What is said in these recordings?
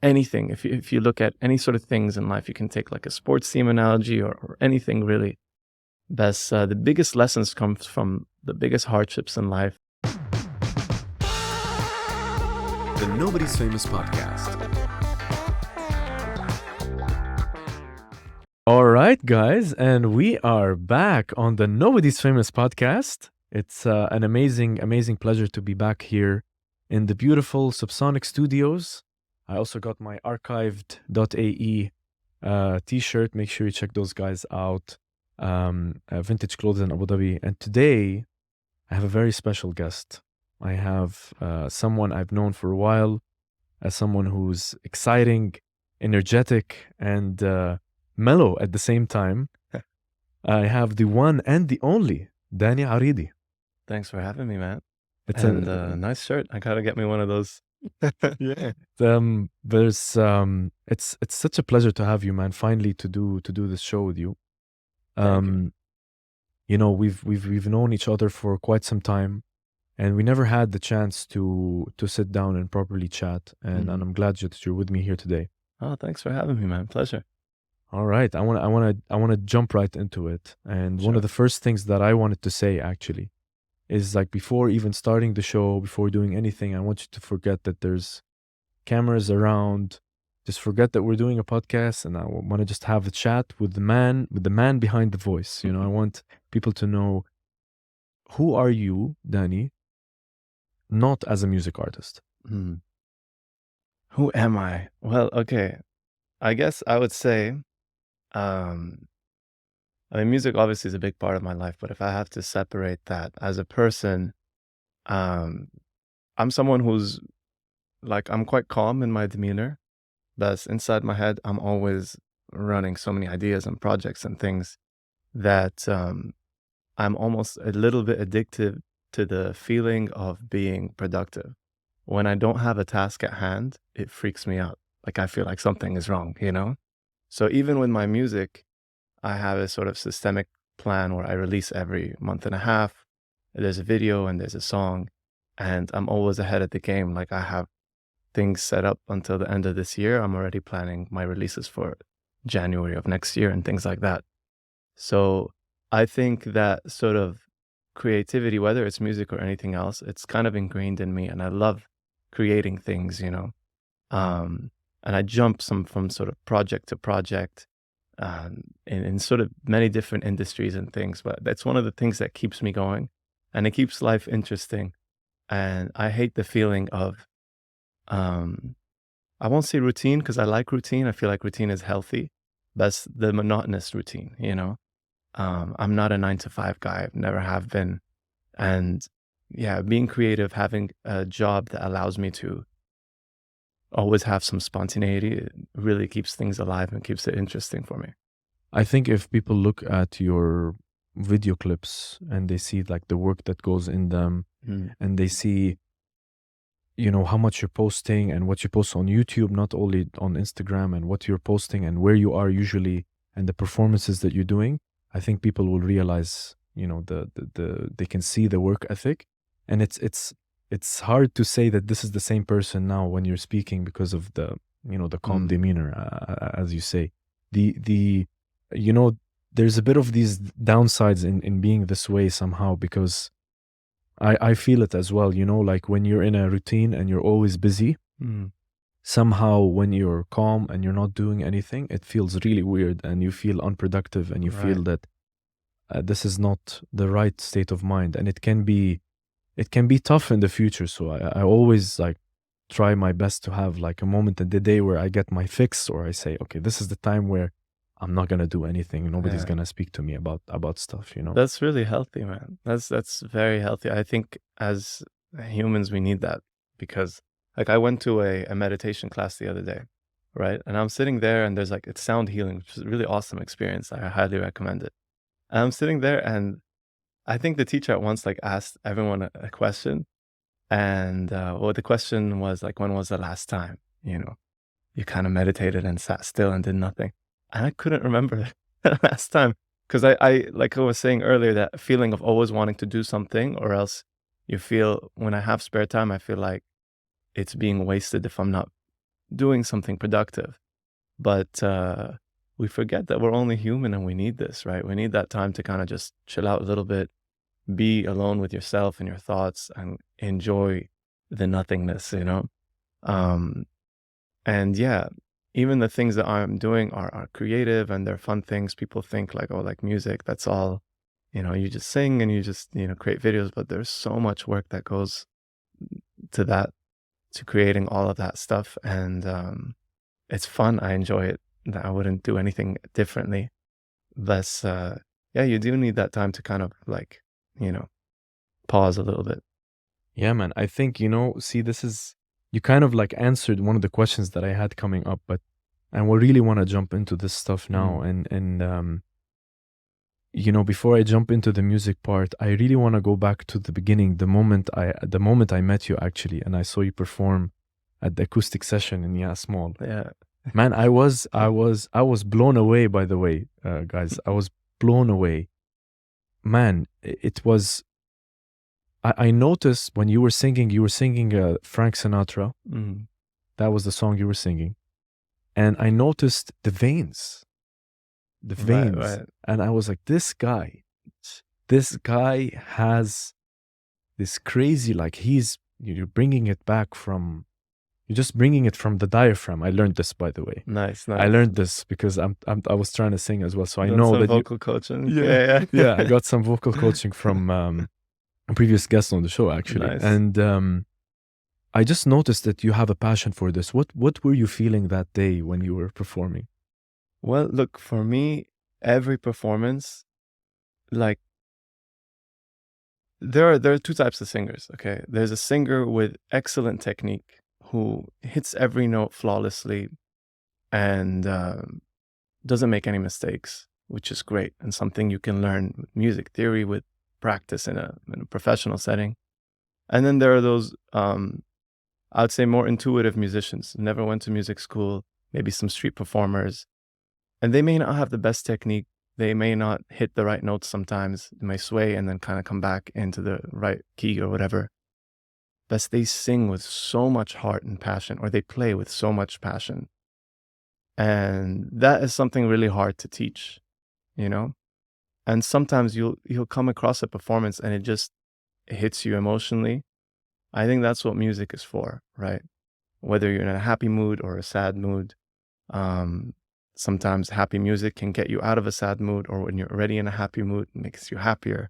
anything. If you look at any sort of things in life, you can take like a sports team analogy or anything really. The biggest lessons come from the biggest hardships in life. The Nobody's Famous Podcast. All right, guys, and we are back on the Nobody's Famous Podcast. It's an amazing pleasure to be back here in the beautiful Subsonic Studios. I also got my archived.ae t-shirt. Make sure you check those guys out. Vintage clothes in Abu Dhabi. And today, I have a very special guest. I have someone I've known for a while, as someone who's exciting, energetic, and mellow at the same time. I have the one and the only Danny Aridi. Thanks for having me, man. It's And a nice shirt. I gotta get me one of those. yeah. It's such a pleasure to have you, man. Finally, to do this show with you. Thank you. You know, we've known each other for quite some time, and we never had the chance to sit down and properly chat. And Mhm. I'm glad that you're with me here today. Oh, thanks for having me, man. Pleasure. All right, I want to jump right into it. And one Sure. of the first things that I wanted to say actually is, like, before even starting the show, before doing anything, I want you to forget that there's cameras around. Just forget that we're doing a podcast, and I want to just have a chat with the man behind the voice. You know, I want people to know, who are you, Danny, not as a music artist. Hmm. Who am I? Well, okay. I guess I would say, um, I mean, music obviously is a big part of my life, but if I have to separate that as a person, um, I'm someone who's like, I'm quite calm in my demeanor, but inside my head, I'm always running so many ideas and projects and things that I'm almost a little bit addicted to the feeling of being productive. When I don't have a task at hand, it freaks me out. Like I feel like something is wrong, you know? So even with my music, I have a sort of systemic plan where I release every month and a half. There's a video and there's a song, and I'm always ahead of the game. Like I have things set up until the end of this year. I'm already planning my releases for January of next year and things like that. So I think that sort of creativity, whether it's music or anything else, it's kind of ingrained in me, and I love creating things, you know. And I jump from sort of project to project, in sort of many different industries and things. But that's one of the things that keeps me going, and it keeps life interesting. And I hate the feeling of, I won't say routine because I like routine. I feel like routine is healthy. That's the monotonous routine, you know. I'm not a 9 to 5 guy. I've never have been. And yeah, being creative, having a job that allows me to always have some spontaneity, it really keeps things alive and keeps it interesting for me. I think if people look at your video clips and they see, like, the work that goes in them, Mm. and they see, you know, how much you're posting and what you post on YouTube, not only on Instagram, and what you're posting and where you are usually, and the performances that you're doing, I think people will realize, you know, they can see the work ethic. And it's hard to say that this is the same person now when you're speaking, because of the, you know, the calm Mm. demeanor, as you say. The you know, there's a bit of these downsides in being this way somehow, because I feel it as well, you know, like when you're in a routine and you're always busy, Mm. somehow when you're calm and you're not doing anything, it feels really weird, and you feel unproductive, and you feel Right. that this is not the right state of mind, and it can be tough in the future. So I always, like, try my best to have, like, a moment in the day where I get my fix, or I say, okay, this is the time where I'm not gonna do anything. Nobody's Yeah. gonna speak to me about stuff, you know. That's really healthy, man. That's very healthy. I think as humans we need that, because like I went to a meditation class the other day, right? And I'm sitting there and there's like it's sound healing, which is a really awesome experience. I highly recommend it. And I'm sitting there and I think the teacher at once like asked everyone a question. And well, the question was like, when was the last time, you know, you kind of meditated and sat still and did nothing? And I couldn't remember the last time, because I, like I was saying earlier, that feeling of always wanting to do something, or else you feel when I have spare time, I feel like it's being wasted if I'm not doing something productive. But we forget that we're only human and we need this, right? We need that time to kind of just chill out a little bit, be alone with yourself and your thoughts, and enjoy the nothingness, you know? Um, and yeah, even the things that I'm doing are creative and they're fun things. People think like, oh, like music, that's all, you just sing and you just, create videos, but there's so much work that goes to that, to creating all of that stuff. And it's fun. I enjoy it. I wouldn't do anything differently. Less, yeah, you do need that time to kind of like, you know, pause a little bit. Yeah, man. I think, see, you kind of like answered one of the questions that I had coming up, and we really want to jump into this stuff now. Mm. And before I jump into the music part, I really want to go back to the beginning, the moment I met you actually, and I saw you perform at the acoustic session in Yas Mall. Yeah. Man, I was blown away, by the way, guys. I was blown away. Man, it was I noticed when you were singing Frank Sinatra. Mm. That was the song you were singing. And I noticed the veins. The Right, veins. right. And I was like, this guy has this crazy, like you're bringing it back from, you're just bringing it from the diaphragm. I learned this, by the way. Nice, I nice. learned this because I was trying to sing as well. So I Done know some that vocal coaching. yeah, Yeah. yeah, I got some vocal coaching from a previous guest on the show, actually. Nice. And I just noticed that you have a passion for this. What were you feeling that day when you were performing? Well, look, for me, every performance, like there are two types of singers, okay? There's a singer with excellent technique who hits every note flawlessly and doesn't make any mistakes, which is great and something you can learn with music theory, with practice in a professional setting. And then there are those, I would say, more intuitive musicians, never went to music school, maybe some street performers, and they may not have the best technique. They may not hit the right notes sometimes. They may sway and then kind of come back into the right key or whatever. But they sing with so much heart and passion, or they play with so much passion. And that is something really hard to teach, you know? And sometimes you'll come across a performance and it just hits you emotionally. I think that's what music is for, right? Whether you're in a happy mood or a sad mood. Sometimes happy music can get you out of a sad mood, or when you're already in a happy mood, it makes you happier.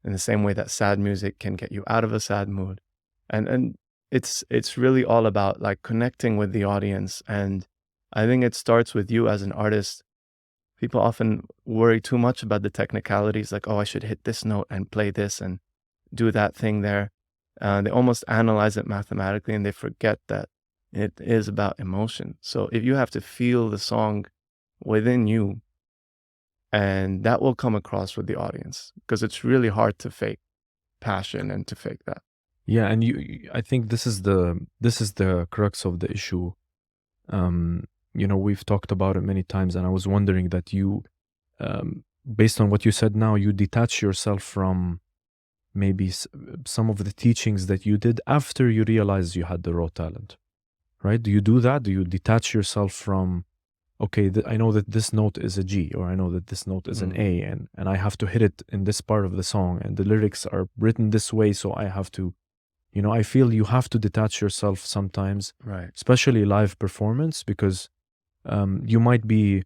In the same way that sad music can get you out of a sad mood. And it's really all about like connecting with the audience. And I think it starts with you as an artist. People often worry too much about the technicalities, like, oh, I should hit this note and play this and do that thing there. They almost analyze it mathematically and they forget that it is about emotion. So if you have to feel the song within you, and that will come across with the audience, because it's really hard to fake passion and to fake that. Yeah, and I think this is the crux of the issue. We've talked about it many times, and I was wondering that based on what you said now, you detach yourself from maybe some of the teachings that you did after you realized you had the raw talent, right? Do you do that? Do you detach yourself from, okay, I know that this note is a G, or I know that this note is an A, and I have to hit it in this part of the song, and the lyrics are written this way, so I have to, I feel you have to detach yourself sometimes, Right. especially live performance, because you might be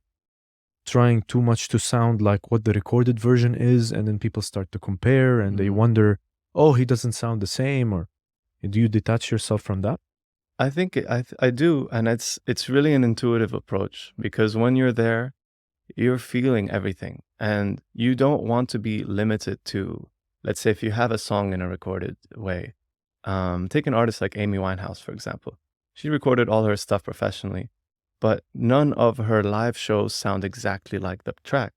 trying too much to sound like what the recorded version is, and then people start to compare and they wonder, oh, he doesn't sound the same. Or do you detach yourself from that? I think I do, and it's really an intuitive approach, because when you're there, you're feeling everything, and you don't want to be limited to, let's say, if you have a song in a recorded way. Take an artist like Amy Winehouse, for example. She recorded all her stuff professionally, but none of her live shows sound exactly like the track.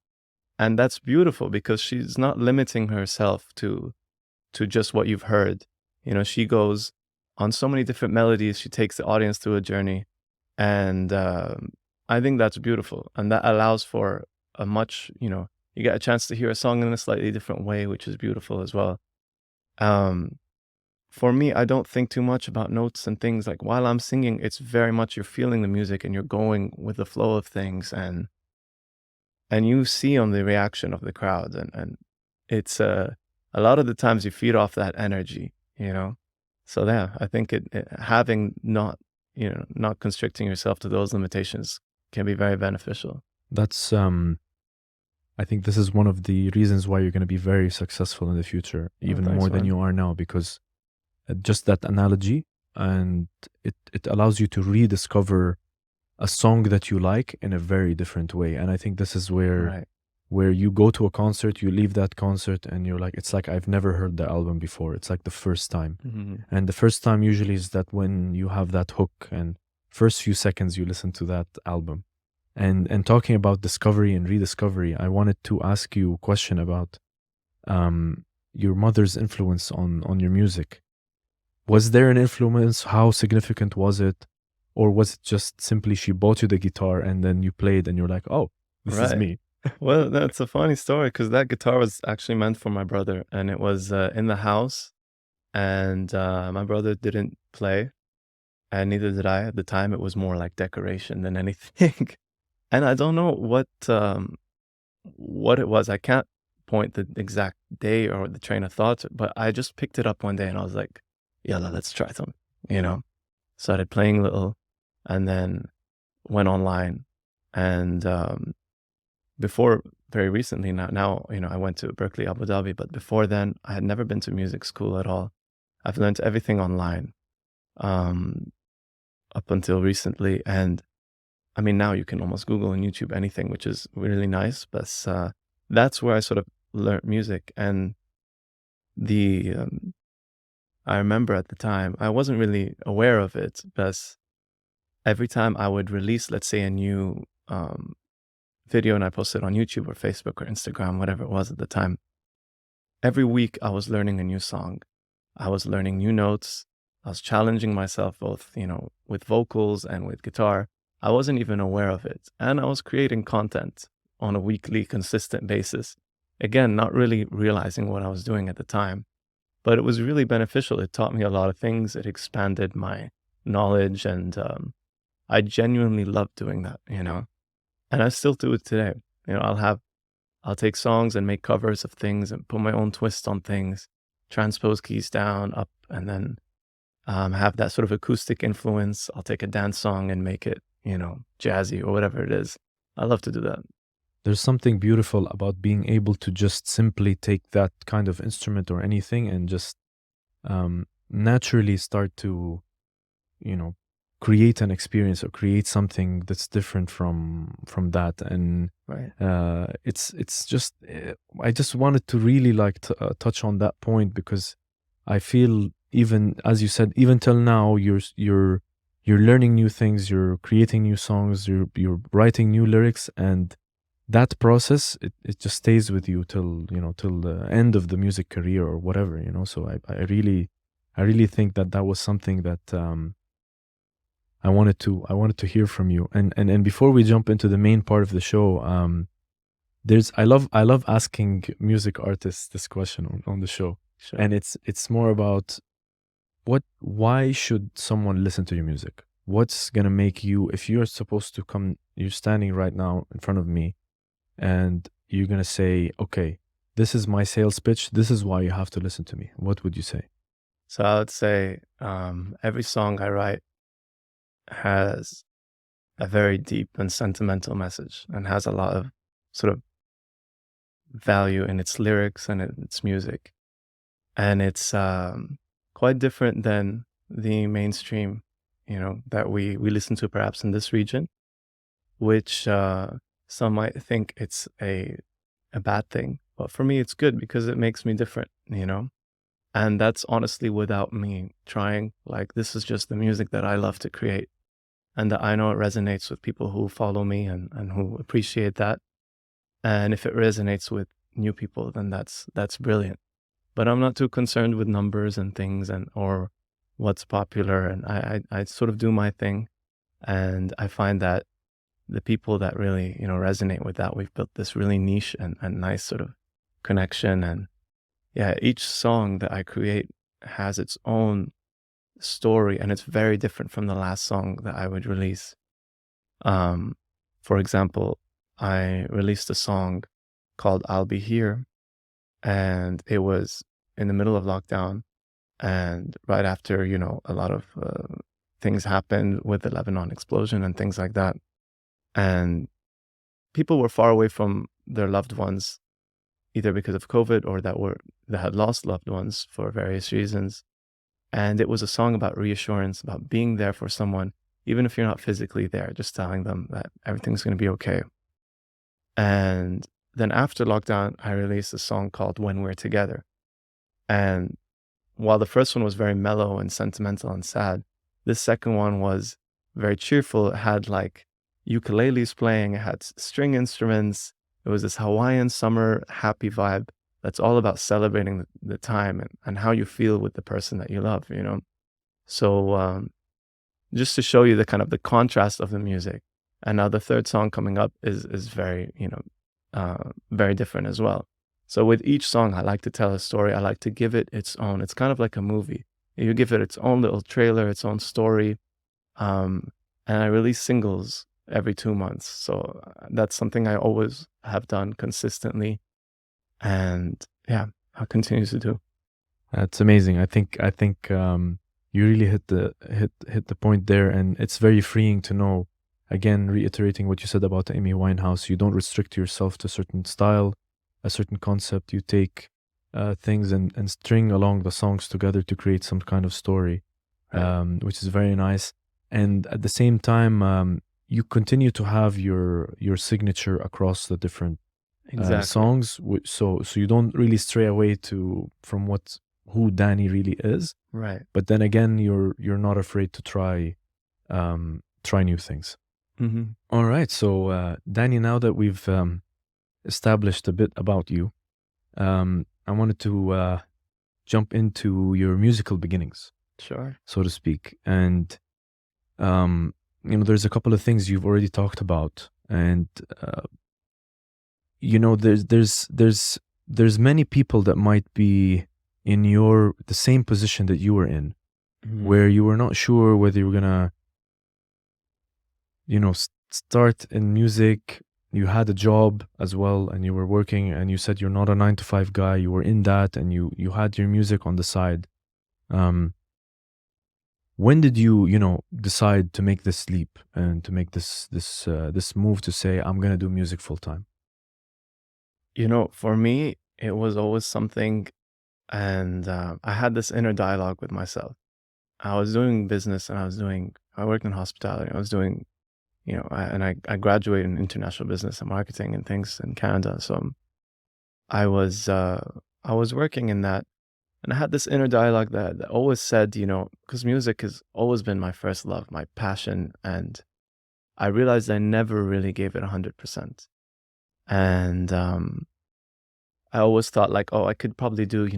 And that's beautiful, because she's not limiting herself to just what you've heard. She goes on so many different melodies. She takes the audience through a journey. And I think that's beautiful. And that allows for a much, you get a chance to hear a song in a slightly different way, which is beautiful as well. for me, I don't think too much about notes and things. Like while I'm singing, it's very much you're feeling the music and you're going with the flow of things, and you see on the reaction of the crowd, and it's a lot of the times you feed off that energy, you know. So yeah, I think it having not, not constricting yourself to those limitations can be very beneficial. That's I think this is one of the reasons why you're going to be very successful in the future, Oh, even more thanks, than man. you are now, because just that analogy, and it allows you to rediscover a song that you like in a very different way. And I think this is Right. where you go to a concert, you leave that concert, and you're like, it's like I've never heard the album before. It's like the first time. Hmm. And the first time usually is that when you have that hook and first few seconds you listen to that album. And talking about discovery and rediscovery, I wanted to ask you a question about your mother's influence on your music. Was there an influence? How significant was it? Or was it just simply she bought you the guitar and then you played and you're like, oh, this is Right. me? Well, that's a funny story because that guitar was actually meant for my brother, and it was in the house, and my brother didn't play, and neither did I at the time. It was more like decoration than anything. And I don't know what it was. I can't point the exact day or the train of thought, but I just picked it up one day and I was like, "Yalla, let's try some." You know, started playing little, and then went online, and before very recently now I went to Berkeley, Abu Dhabi, but before then I had never been to music school at all. I've learned everything online um, up until recently, and I mean, now you can almost Google and YouTube anything, which is really nice. But that's where I sort of learned music. And the I remember at the time I wasn't really aware of it, but every time I would release, let's say, a new video, and I posted on YouTube or Facebook or Instagram, whatever it was at the time, every week I was learning a new song. I was learning new notes. I was challenging myself both, with vocals and with guitar. I wasn't even aware of it. And I was creating content on a weekly, consistent basis. Again, not really realizing what I was doing at the time, but it was really beneficial. It taught me a lot of things. It expanded my knowledge, and I genuinely loved doing that. And I still do it today. I'll take songs and make covers of things and put my own twist on things, transpose keys down, up, and then have that sort of acoustic influence. I'll take a dance song and make it, jazzy or whatever it is. I love to do that. There's something beautiful about being able to just simply take that kind of instrument or anything and just naturally start to, you know, create an experience or create something that's different from that. And Right. it's just I just wanted to really like touch on that point, because I feel, even as you said, even till now you're learning new things, you're creating new songs, you're writing new lyrics, and that process, it just stays with you till, till the end of the music career or whatever, so I really think that was something that I wanted to hear from you. And before we jump into the main part of the show, I love asking music artists this question on the show. Sure. And it's more about why should someone listen to your music? What's gonna make you, if you're supposed to come, you're standing right now in front of me and you're gonna say, okay, this is my sales pitch, this is why you have to listen to me, what would you say? So I would say every song I write has a very deep and sentimental message and has a lot of sort of value in its lyrics and in its music. And it's quite different than the mainstream, that we listen to perhaps in this region, which some might think it's a bad thing. But for me, it's good because it makes me different. And that's honestly without me trying. Like, this is just the music that I love to create, and that I know it resonates with people who follow me and who appreciate that. And if it resonates with new people, then that's brilliant. But I'm not too concerned with numbers and things or what's popular. And I sort of do my thing. And I find that the people that really, resonate with that, we've built this really niche and nice sort of connection. And yeah, each song that I create has its own story, and it's very different from the last song that I would release. Um, for example, I released a song called I'll Be Here, and it was in the middle of lockdown and right after, a lot of things happened with the Lebanon explosion and things like that. And people were far away from their loved ones, either because of COVID or that had lost loved ones for various reasons. And it was a song about reassurance, about being there for someone, even if you're not physically there, just telling them that everything's going to be okay. And then after lockdown, I released a song called When We're Together. And while the first one was very mellow and sentimental and sad, this second one was very cheerful. It had like ukuleles playing, it had string instruments. It was this Hawaiian summer happy vibe that's all about celebrating the time and how you feel with the person that you love. So just to show you the kind of the contrast of the music. And now the third song coming up is very, very different as well. So with each song, I like to tell a story. I like to give it its own. It's kind of like a movie. You give it its own little trailer, its own story. And I release singles every 2 months. So that's something I always have done consistently. And yeah, I'll continue to do. That's amazing. I think you really hit the point there, and it's very freeing to know. Again, reiterating what you said about Amy Winehouse, you don't restrict yourself to a certain style, a certain concept. You take things and string along the songs together to create some kind of story, Right. which is very nice. And at the same time, you continue to have your signature across the different Exactly. songs. So you don't really stray away from who Danny really is. Right. But then again, you're not afraid to try new things. Hmm. All right. So, Danny, now that we've established a bit about you, I wanted to jump into your musical beginnings, Sure. so to speak. And, there's a couple of things you've already talked about. And, there's many people that might be in the same position that you were in, Mhm. where you were not sure whether you were gonna start in music. You had a job as well, and you were working, and you said you're not a 9 to 5 guy. You were in that, and you had your music on the side. When did you decide to make this leap and to make this move to say, I'm gonna do music full time? For me, it was always something, and I had this inner dialogue with myself. I was doing business, and I worked in hospitality. I was doing, I graduated in international business and marketing and things in Canada. So I was, I was working in that, and I had this inner dialogue that always said, because music has always been my first love, my passion, and I realized I never really gave it 100%. And I always thought like, oh, I could probably do,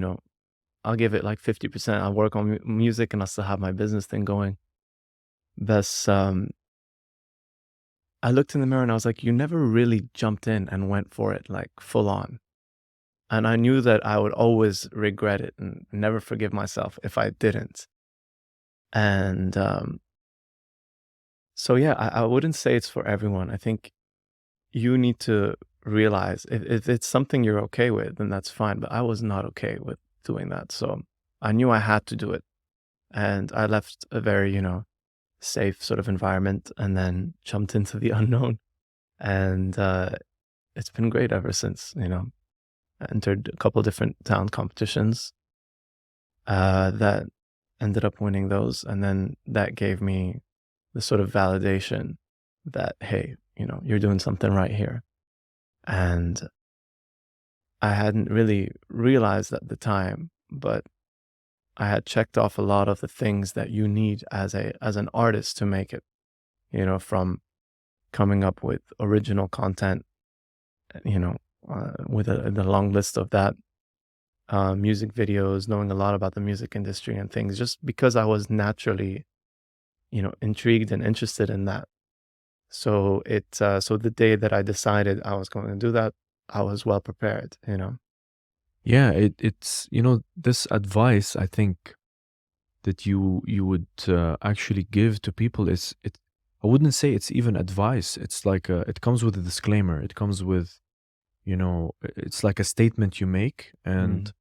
I'll give it like 50%. I'll work on music and I'll still have my business thing going. Thus, I looked in the mirror and I was like, you never really jumped in and went for it like full on. And I knew that I would always regret it and never forgive myself if I didn't. And so, yeah, I wouldn't say it's for everyone. I think you need to realize if it's something you're okay with, then that's fine. But I was not okay with doing that. So I knew I had to do it. And I left a very, safe sort of environment and then jumped into the unknown. And it's been great ever since. I entered a couple different talent competitions that ended up winning those. And then that gave me the sort of validation that, hey, you're doing something right here. And I hadn't really realized at the time, but I had checked off a lot of the things that you need as an artist to make it, from coming up with original content, you know, with the long list of that, music videos, knowing a lot about the music industry and things, just because I was naturally, intrigued and interested in that. So the day that I decided I was going to do that, I was well prepared. Yeah, it's this advice I think that you would actually give to people is it. I wouldn't say it's even advice. It's like it comes with a disclaimer. It comes with it's like a statement you make. And Mm,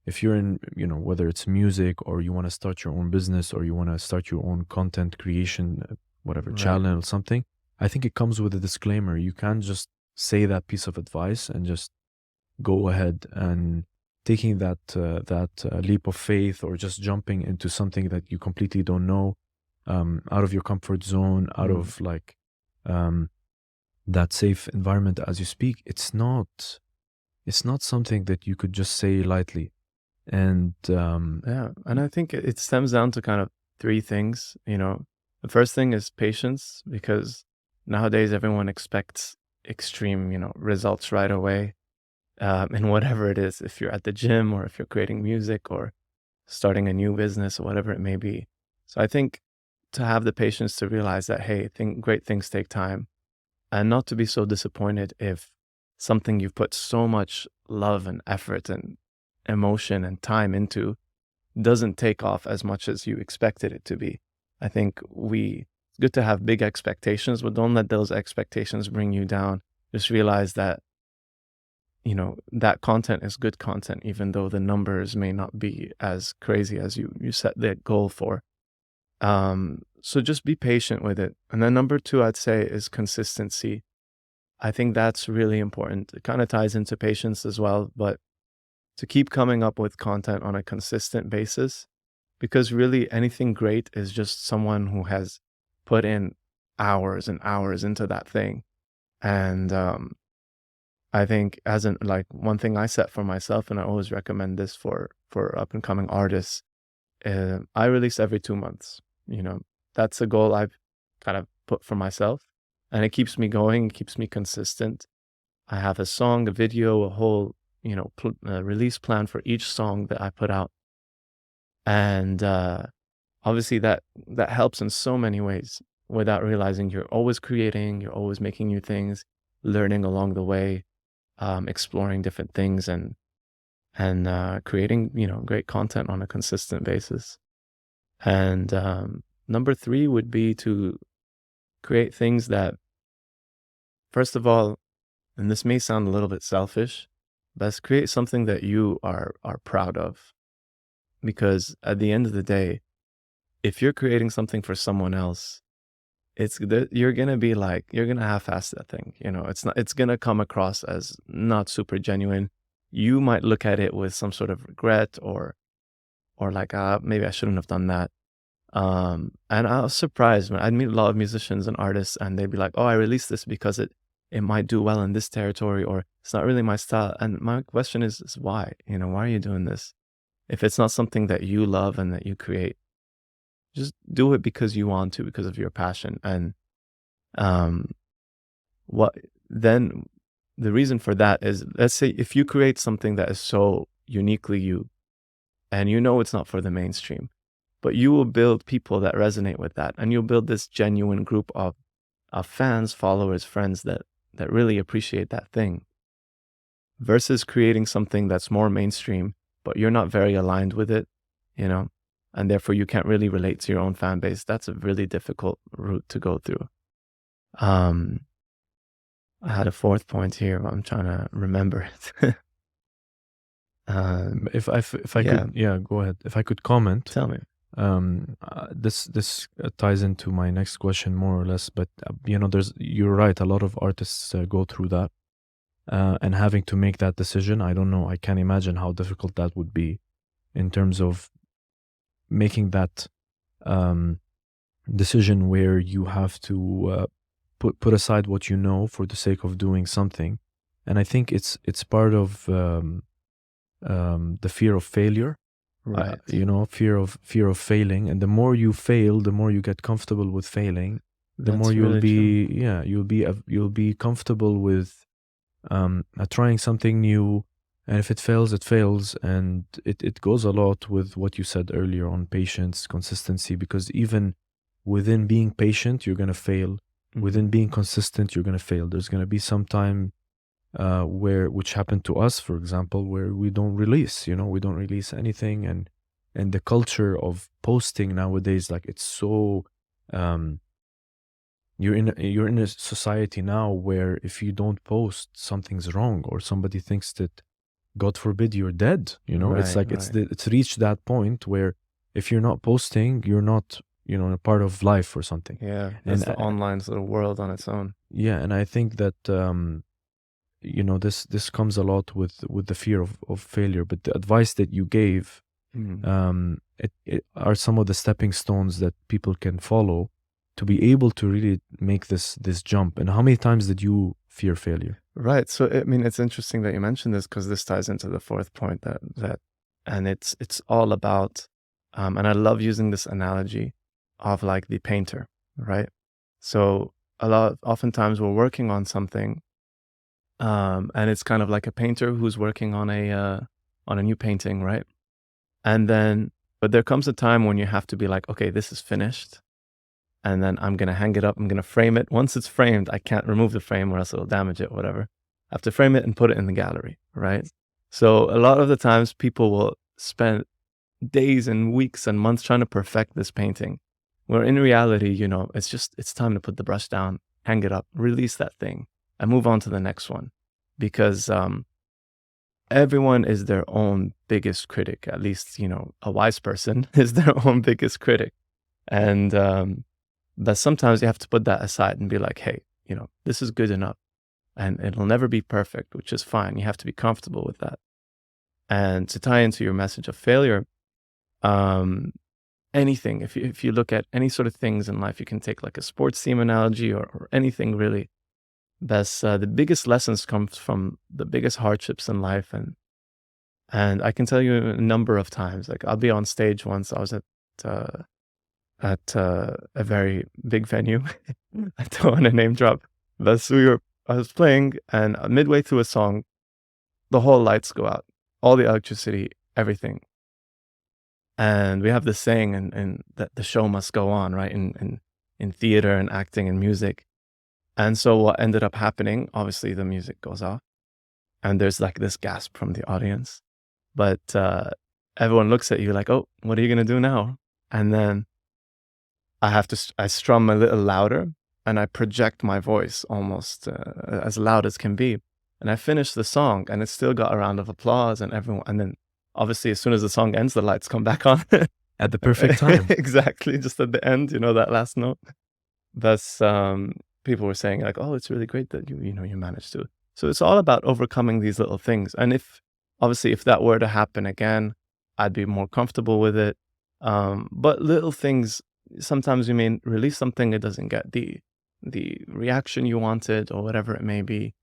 if you're in whether it's music or you want to start your own business or you want to start your own content creation, whatever right. channel or something, I think it comes with a disclaimer. You can't just say that piece of advice and just go ahead and taking that leap of faith or just jumping into something that you completely don't know, out of your comfort zone, out Mm, of like um, that safe environment as you speak. It's not something that you could just say lightly. And yeah. And I think it stems down to kind of three things. The first thing is patience, because nowadays everyone expects extreme, results right away. In whatever it is, if you're at the gym or if you're creating music or starting a new business or whatever it may be. So I think to have the patience to realize that, hey, great things take time, and not to be so disappointed if something you've put so much love and effort and emotion and time into doesn't take off as much as you expected it to be. I think it's good to have big expectations, but don't let those expectations bring you down. Just realize that that content is good content, even though the numbers may not be as crazy as you set the goal for. So just be patient with it. And then number two, I'd say, is consistency. I think that's really important. It kind of ties into patience as well, but to keep coming up with content on a consistent basis, because really anything great is just someone who has put in hours and hours into that thing. And I think as an like one thing I set for myself, and I always recommend this for up and coming artists, I release every 2 months. That's a goal I've kind of put for myself, and it keeps me going, it keeps me consistent. I have a song, a video, a whole release plan for each song that I put out, and obviously that helps in so many ways. Without realizing, you're always creating, you're always making new things, learning along the way, exploring different things, and creating great content on a consistent basis. And number three would be to create things that, first of all, and this may sound a little bit selfish, but create something that you are proud of. Because at the end of the day, if you're creating something for someone else, you're gonna be like, you're gonna half-ass that thing. It's gonna come across as not super genuine. You might look at it with some sort of regret, or like, maybe I shouldn't have done that. And I was surprised when I'd meet a lot of musicians and artists, and they'd be like, "Oh, I released this because it might do well in this territory, or it's not really my style." And my question is why? Why are you doing this? If it's not something that you love and that you create, just do it because you want to, because of your passion. And um, what then? The reason for that is, let's say if you create something that is so uniquely you, and it's not for the mainstream, but you will build people that resonate with that, and you'll build this genuine group of fans, followers, friends that really appreciate that thing, versus creating something that's more mainstream, but you're not very aligned with it, you know, and therefore you can't really relate to your own fan base. That's a really difficult route to go through. Um, I had a fourth point here, but I'm trying to remember it. if I Yeah, could, yeah, go ahead. If I could comment, tell me. this ties into my next question more or less. But you're right. A lot of artists go through that, and having to make that decision. I don't know. I can't imagine how difficult that would be in terms of making that um, decision where you have to put aside what you know for the sake of doing something. And I think it's part of the fear of failure. Right. Fear of failing. And the more you fail, the more you get comfortable with failing, the more That's really true. you'll be comfortable with trying something new. And if it fails, it fails. And it goes a lot with what you said earlier on patience, consistency, because even within being patient, you're going to fail. Mhm. Within being consistent, you're going to fail. There's going to be some time which happened to us, for example, where we don't release, we don't release anything, and the culture of posting nowadays, like it's so, um, you're in a society now where if you don't post, something's wrong, or somebody thinks that, God forbid, you're dead. It's Right, like right. it's reached that point where if you're not posting, you're not, a part of life or something. Yeah, And that's the online sort of world on its own. yeah, and I think that this comes a lot with the fear of failure. But the advice that you gave, Mm. it are some of the stepping stones that people can follow to be able to really make this jump. And how many times did you fear failure? Right. So I mean, it's interesting that you mentioned this because this ties into the fourth point and it's all about, and I love using this analogy of like the painter, right? So oftentimes we're working on something, and it's kind of like a painter who's working on a new painting, right? And then, but there comes a time when you have to be like, okay, this is finished. And then I'm going to hang it up. I'm going to frame it. Once it's framed, I can't remove the frame or else it'll damage it, whatever. I have to frame it and put it in the gallery, right? So a lot of the times people will spend days and weeks and months trying to perfect this painting, where in reality, it's time to put the brush down, hang it up, release that thing, and move on to the next one. Because everyone is their own biggest critic. At least, a wise person is their own biggest critic. And but sometimes you have to put that aside and be like, hey, this is good enough. And it'll never be perfect, which is fine. You have to be comfortable with that. And to tie into your message of failure, anything, if you look at any sort of things in life, you can take like a sports team analogy or anything really. The biggest lessons come from the biggest hardships in life. And I can tell you a number of times, like I'll be on stage once. I was at a very big venue. I don't want to name drop, but I was playing, and midway through a song, the whole lights go out, all the electricity, everything. And we have this saying, and that the show must go on, right? In theater and acting and music. And so what ended up happening, obviously the music goes off, and there's like this gasp from the audience, but everyone looks at you like, oh, what are you gonna do now? And then I strum a little louder and I project my voice almost as loud as can be. And I finish the song and it still got a round of applause and everyone. And then obviously as soon as the song ends, the lights come back on. At the perfect time. Exactly. Just at the end, that last note. Thus, people were saying like, oh, it's really great that you managed to. So it's all about overcoming these little things. And if that were to happen again, I'd be more comfortable with it. But little things, sometimes you may release something, it doesn't get the reaction you wanted or whatever it may be.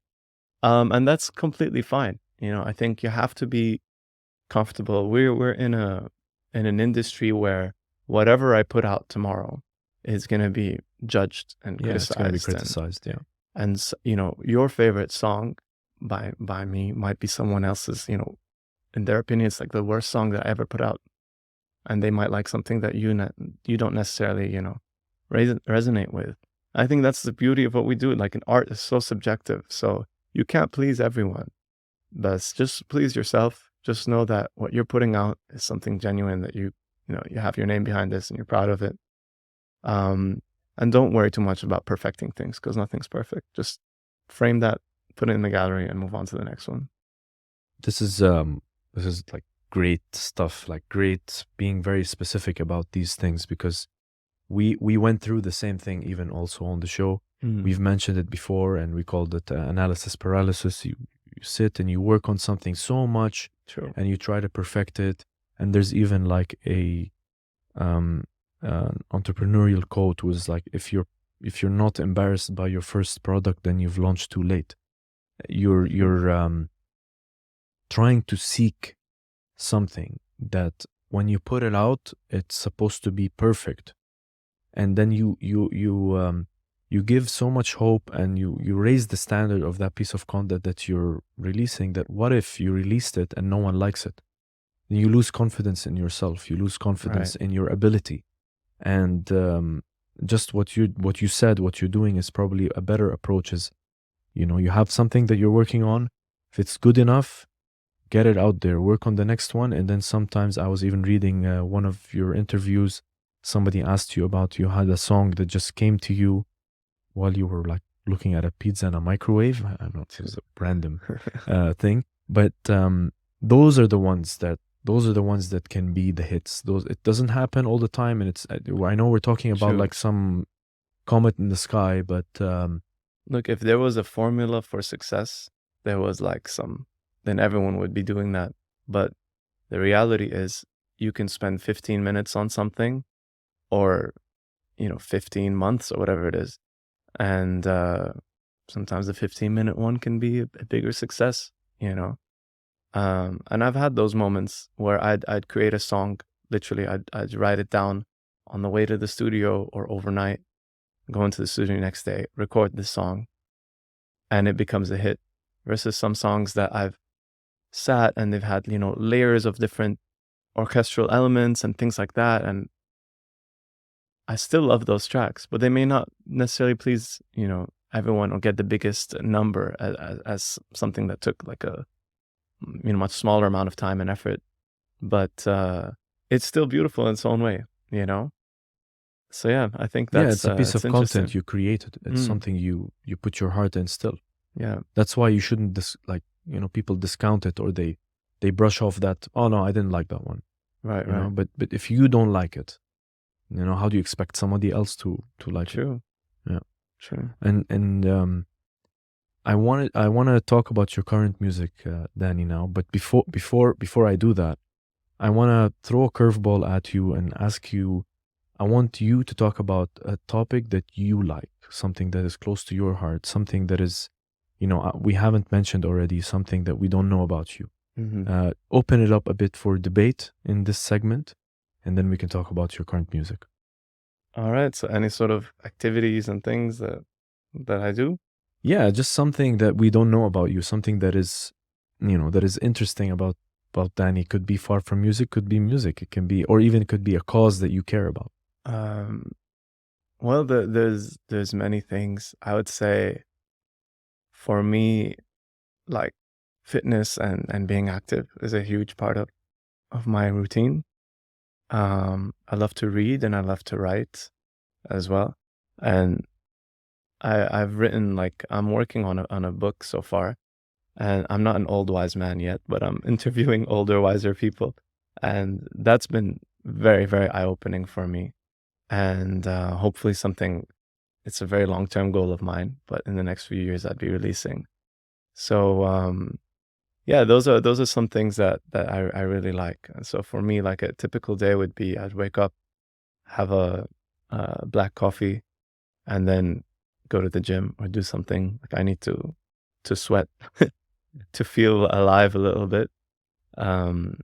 And that's completely fine. I think you have to be comfortable. We're in an industry where whatever I put out tomorrow is going to be judged and criticized. It's going to be criticized, yeah. And your favorite song by me might be someone else's, in their opinion, it's like the worst song that I ever put out. And they might like something that you don't necessarily, resonate with. I think that's the beauty of what we do. Like, an art is so subjective, so you can't please everyone. But just please yourself. Just know that what you're putting out is something genuine, that you have your name behind this and you're proud of it. And don't worry too much about perfecting things, because nothing's perfect. Just frame that, put it in the gallery, and move on to the next one. This is like great stuff, like great being very specific about these things, because we went through the same thing even also on the show. We've mentioned it before, and we called it analysis paralysis. You sit and you work on something so much. True. And you try to perfect it, and there's even like a entrepreneurial quote was like, if you're not embarrassed by your first product, then you've launched too late. You're trying to seek something that when you put it out, it's supposed to be perfect, and then you give so much hope, and you raise the standard of that piece of content that you're releasing, that what if you released it and no one likes it? Then you lose confidence in yourself, you lose confidence in your ability. And just what you said, what you're doing is probably a better approach, is You have something that you're working on. If it's good enough, get it out there, work on the next one. And then sometimes I was even reading one of your interviews. Somebody asked you about you had a song that just came to you while you were like looking at a pizza in a microwave. I don't know, it was a random thing, but those are the ones that can be the hits. Those It doesn't happen all the time, and I know we're talking about True. like some comet in the sky, but Look, if there was a formula for success, there was like then everyone would be doing that. But the reality is you can spend 15 minutes on something or, 15 months or whatever it is. And sometimes the 15-minute one can be a bigger success, you know? And I've had those moments where I'd create a song, literally, I'd write it down on the way to the studio or overnight, go into the studio next day, record this song, and it becomes a hit. Versus some songs that I've sat and they've had, layers of different orchestral elements and things like that. And I still love those tracks, but they may not necessarily please, everyone or get the biggest number as something that took like a, much smaller amount of time and effort. But it's still beautiful in its own way, So yeah, I think yeah, that's it's a piece it's of content interesting. you created. It's Mm, something you put your heart in still. yeah, That's why you shouldn't people discount it, or they brush off that, oh no, I didn't like that one. right, right. But if you don't like it, how do you expect somebody else to like it? True, Yeah. true. And I want to talk about your current music, Danny, now. But before I do that, I want to throw a curveball at you and ask you. I want you to talk about a topic that you like, something that is close to your heart, something that is, we haven't mentioned already, something that we don't know about you. Hmm. Open it up a bit for debate in this segment, and then we can talk about your current music. All right. So any sort of activities and things that I do. Yeah, just something that we don't know about you, something that is, that is interesting about Danny. Could be far from music, could be music. It can be, or even could be a cause that you care about. Um, well, there's many things. I would say for me, like fitness and being active is a huge part of my routine. I love to read and I love to write as well. And I've written like I'm working on a book so far, and I'm not an old wise man yet, but I'm interviewing older, wiser people, and that's been very, very eye-opening for me. And hopefully something. It's a very long-term goal of mine, but in the next few years I'd be releasing. So yeah, those are some things that I really like. And so for me, like a typical day would be I'd wake up, have a black coffee, and then go to the gym or do something. Like I need to sweat to feel alive a little bit. Um,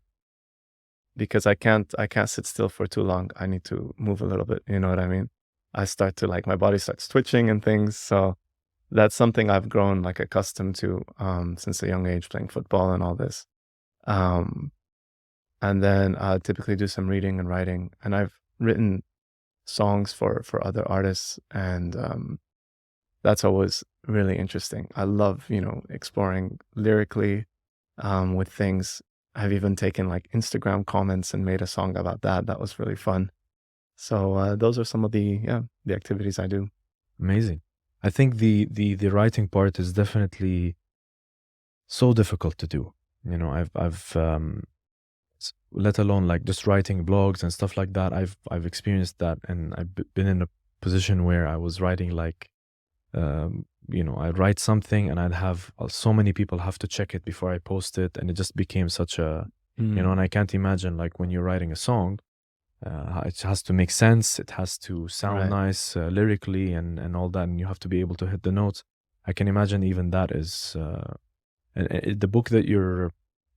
because I can't sit still for too long. I need to move a little bit. You know what I mean? I start to like my body starts twitching and things. So that's something I've grown like accustomed to since a young age, playing football and all this. Um, and then I typically do some reading and writing, and I've written songs for other artists, and that's always really interesting. I love exploring lyrically with things. I've even taken like Instagram comments and made a song about that. That was really fun. So those are some of the activities I do. Amazing. I think the writing part is definitely so difficult to do. Let alone like just writing blogs and stuff like that. I've experienced that, and I've been in a position where I was writing like, I'd write something and I'd have so many people have to check it before I post it, and it just became such a, Mm, and I can't imagine like when you're writing a song, it has to make sense, it has to sound right. nice lyrically and all that, and you have to be able to hit the notes. I can imagine even that is, the book that you're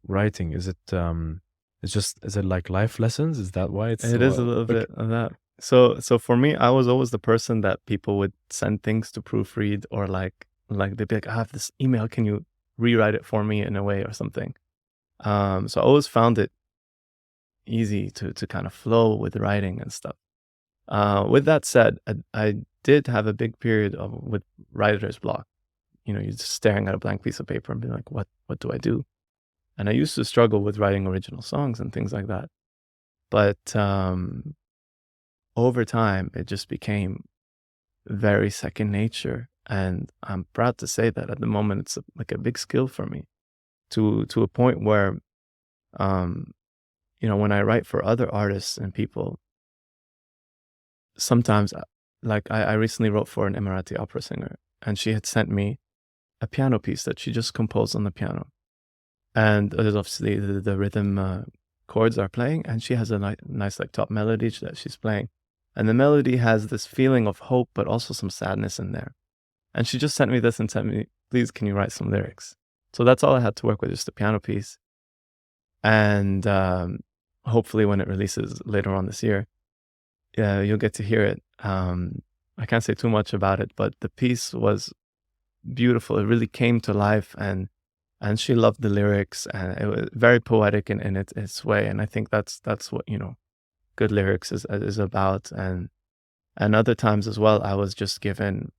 writing, is it like life lessons? Is that why it's It is a little okay? bit of that. So for me, I was always the person that people would send things to proofread, or like they'd be like, I have this email, can you rewrite it for me in a way or something? So I always found it easy to kind of flow with writing and stuff. With that said, I did have a big period with writer's block. you're just staring at a blank piece of paper and being like, what do I do? And I used to struggle with writing original songs and things like that. But over time, it just became very second nature. And I'm proud to say that at the moment, it's like a big skill for me to a point where, um, when I write for other artists and people, sometimes, like I recently wrote for an Emirati opera singer, and she had sent me a piano piece that she just composed on the piano. And there's obviously the rhythm chords are playing, and she has a nice like top melody that she's playing. And the melody has this feeling of hope, but also some sadness in there. And she just sent me this and sent me, please, can you write some lyrics? So that's all I had to work with, just a piano piece. And hopefully when it releases later on this year, you'll get to hear it. I can't say too much about it, but the piece was beautiful. It really came to life, and she loved the lyrics, and it was very poetic in its way. And I think that's what good lyrics is about. And other times as well, I was just given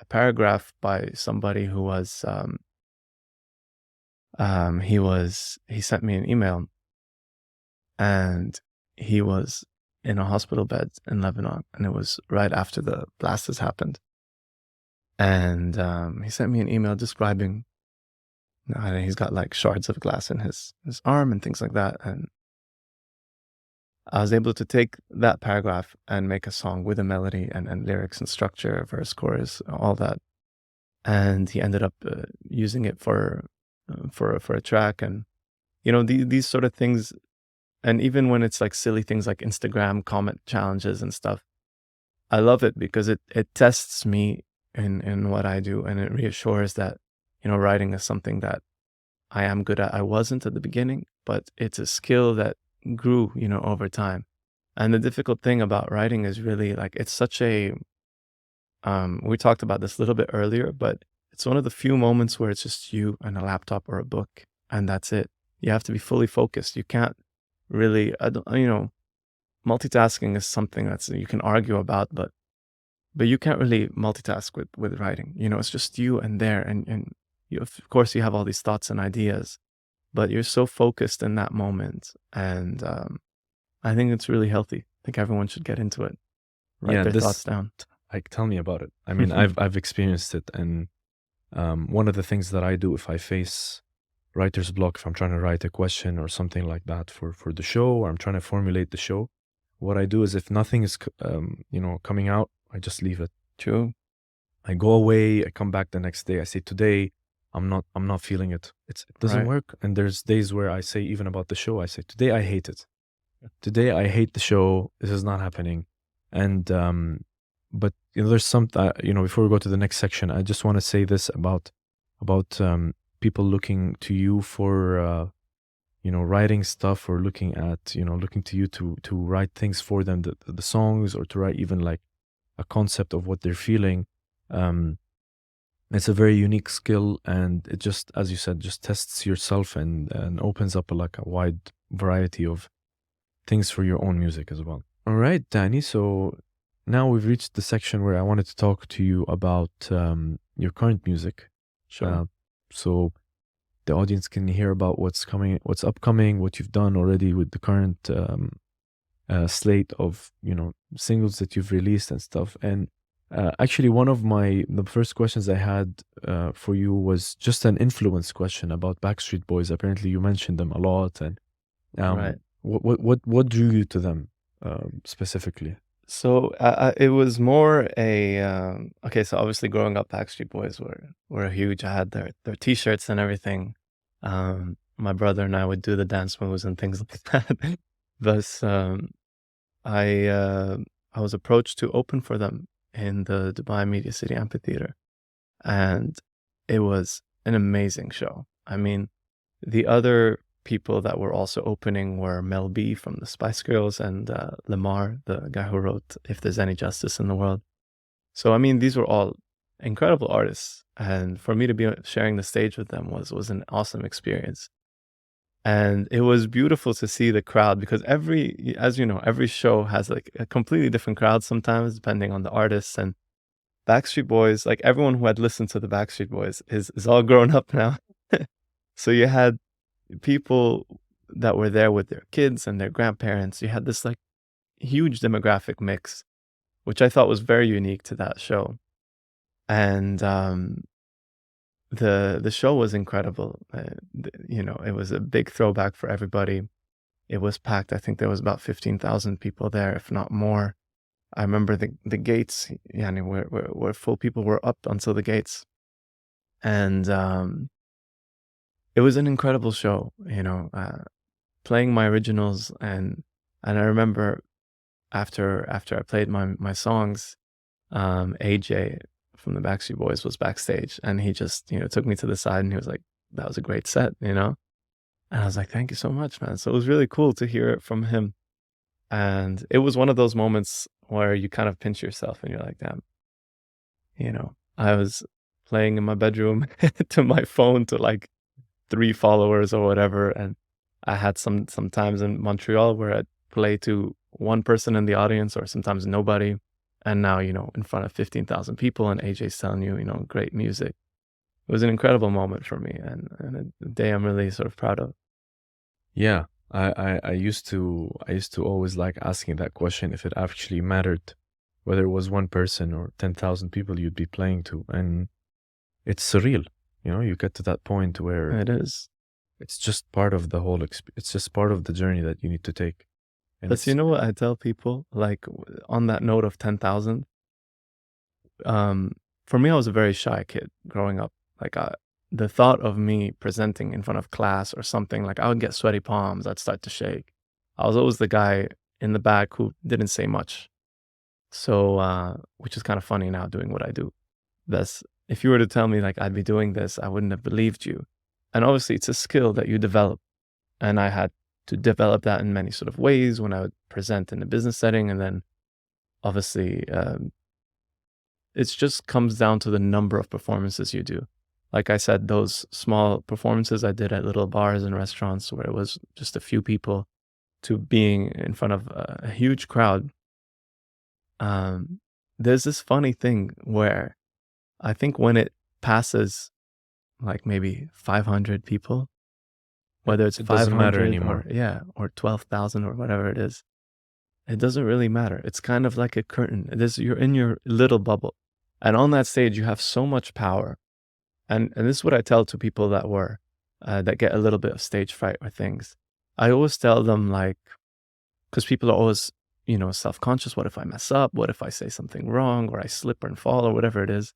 a paragraph by somebody who was he sent me an email, and he was in a hospital bed in Lebanon, and it was right after the blasts happened. And he sent me an email describing, he's got like shards of glass in his arm and things like that. And I was able to take that paragraph and make a song with a melody and lyrics and structure, verse, chorus, all that. And he ended up using it for a track. And these sort of things. And even when it's like silly things like Instagram comment challenges and stuff, I love it because it tests me in what I do, and it reassures that writing is something that I am good at. I wasn't at the beginning, but it's a skill that grew over time. And the difficult thing about writing is really like it's such a we talked about this a little bit earlier, but it's one of the few moments where it's just you and a laptop or a book, and that's it. You have to be fully focused. You can't really, multitasking is something that's you can argue about, but you can't really multitask with writing. It's just you and there, and you, of course you have all these thoughts and ideas, but you're so focused in that moment. And I think it's really healthy. I think everyone should get into it. Write their thoughts down. Like, tell me about it. I mean, I've experienced it, and one of the things that I do if I face writer's block, if I'm trying to write a question or something like that for the show, or I'm trying to formulate the show, what I do is if nothing is coming out, I just leave it. True. I go away, I come back the next day, I say, today I'm not feeling it. It doesn't work. And there's days where I say, even about the show, I say, today I hate it. Today I hate the show. This is not happening. And but there's some before we go to the next section, I just want to say this about people looking to you for writing stuff, or looking to you to write things for them, the songs, or to write even like a concept of what they're feeling. It's a very unique skill, and it just, as you said, just tests yourself and opens up a wide variety of things for your own music as well. All right, Danny, so now we've reached the section where I wanted to talk to you about your current music. Sure. So the audience can hear about what's upcoming, what you've done already with the current slate of singles that you've released and stuff. And actually, one of the first questions I had for you was just an influence question about Backstreet Boys. Apparently, you mentioned them a lot, and Right. what drew you to them specifically? So it was more a okay. So obviously, growing up, Backstreet Boys were huge. I had their T-shirts and everything. My brother and I would do the dance moves and things like that. Thus, I was approached to open for them in the Dubai Media City Amphitheater, and it was an amazing show. I mean, the other people that were also opening were Mel B from the Spice Girls, and Lamar, the guy who wrote If There's Any Justice in the World. So, I mean, these were all incredible artists, and for me to be sharing the stage with them was an awesome experience. And it was beautiful to see the crowd, because every show has like a completely different crowd sometimes, depending on the artists. And Backstreet Boys, like everyone who had listened to the Backstreet Boys is all grown up now. So you had people that were there with their kids and their grandparents. You had this like huge demographic mix, which I thought was very unique to that show. And the show was incredible. You know, it was a big throwback for everybody. It was packed. I think there was about 15,000 people there, if not more. I remember the gates, yani, were full. People were up until the gates, and it was an incredible show. You know, playing my originals, and I remember after I played my songs, AJ from the Backstreet Boys was backstage, and he just took me to the side, and he was like, "That was a great set," and I was like, "Thank you so much, man." So it was really cool to hear it from him, and it was one of those moments where you kind of pinch yourself, and you're like, "Damn, I was playing in my bedroom to my phone to like 3 followers or whatever, and I had some times in Montreal where I'd play to one person in the audience or sometimes nobody, and now in front of 15,000 people, and AJ's telling you great music. It was an incredible moment for me, and a day I'm really sort of proud of. Yeah, I used to always like asking that question if it actually mattered, whether it was one person or 10,000 people you'd be playing to, and it's surreal. You get to that point where It is. it's just part of the whole it's just part of the journey that you need to take. And But you know what I tell people? Like on that note of 10,000, for me, I was a very shy kid growing up. Like the thought of me presenting in front of class or something, like I would get sweaty palms. I'd start to shake. I was always the guy in the back who didn't say much. So, which is kind of funny now doing what I do. That's if you were to tell me like I'd be doing this, I wouldn't have believed you. And obviously, it's a skill that you develop, and I had to develop that in many sort of ways when I would present in a business setting, and then obviously, it just comes down to the number of performances you do. Like I said, those small performances I did at little bars and restaurants where it was just a few people to being in front of a huge crowd. There's this funny thing where I think when it passes like maybe 500 people, whether it's it doesn't matter 500 or anymore. yeah, or 12,000 or whatever it is, it doesn't really matter. It's kind of like a curtain. You're in your little bubble. And on that stage, you have so much power. And this is what I tell to people that get a little bit of stage fright or things. I always tell them, like, because people are always, self-conscious. What if I mess up? What if I say something wrong or I slip and fall or whatever it is?